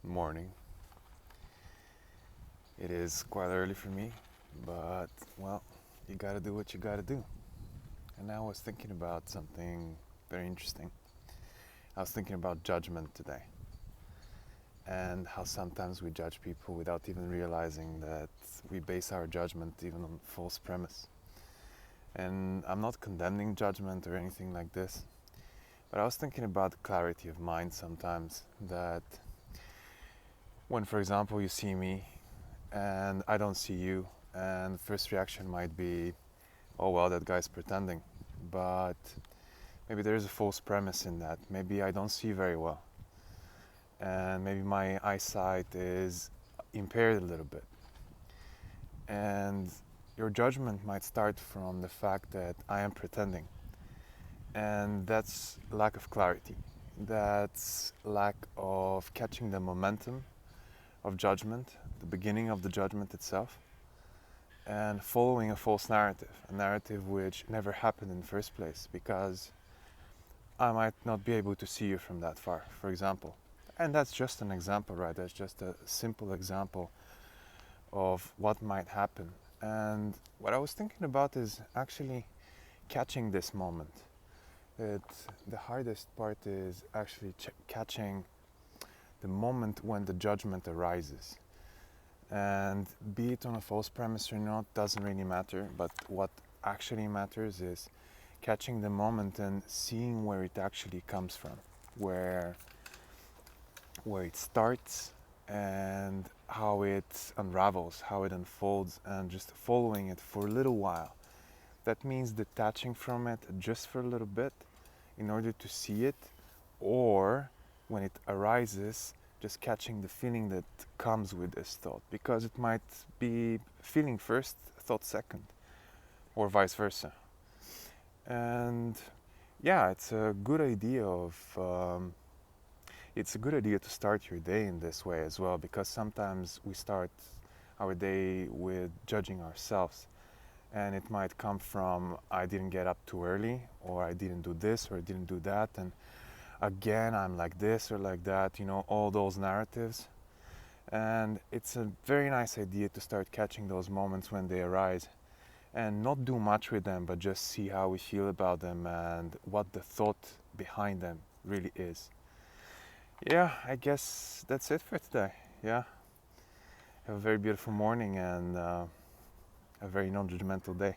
morning. It is quite early for me, but well, you gotta do what you gotta do. And I was thinking about something very interesting. I was thinking about judgment today and how sometimes we judge people without even realizing that we base our judgment even on false premise. And I'm not condemning judgment or anything like this, but I was thinking about clarity of mind sometimes, that when, for example, you see me and I don't see you, and the first reaction might be, oh well, that guy's pretending. But maybe there is a false premise in that. Maybe I don't see very well, and maybe my eyesight is impaired a little bit. And your judgment might start from the fact that I am pretending. And that's lack of clarity. That's lack of catching the momentum of judgment, the beginning of the judgment itself, and following a false narrative, a narrative which never happened in the first place, because I might not be able to see you from that far, for example. And that's just an example, right? That's just a simple example of what might happen. And what I was thinking about is actually catching this moment. The hardest part is actually catching the moment when the judgment arises. And be it on a false premise or not doesn't really matter, but what actually matters is catching the moment and seeing where it actually comes from, where it starts and how it unravels, how it unfolds, and just following it for a little while. That means detaching from it just for a little bit in order to see it, or when it arises, just catching the feeling that comes with this thought, because it might be feeling first, thought second, or vice versa. And yeah, it's a good idea to start your day in this way as well, because sometimes we start our day with judging ourselves, and it might come from I didn't get up too early, or I didn't do this, or I didn't do that, and again I'm like this or like that, all those narratives. And it's a very nice idea to start catching those moments when they arise and not do much with them, but just see how we feel about them and what the thought behind them really is. Yeah, I guess that's it for today. Yeah, have a very beautiful morning and a very non-judgmental day.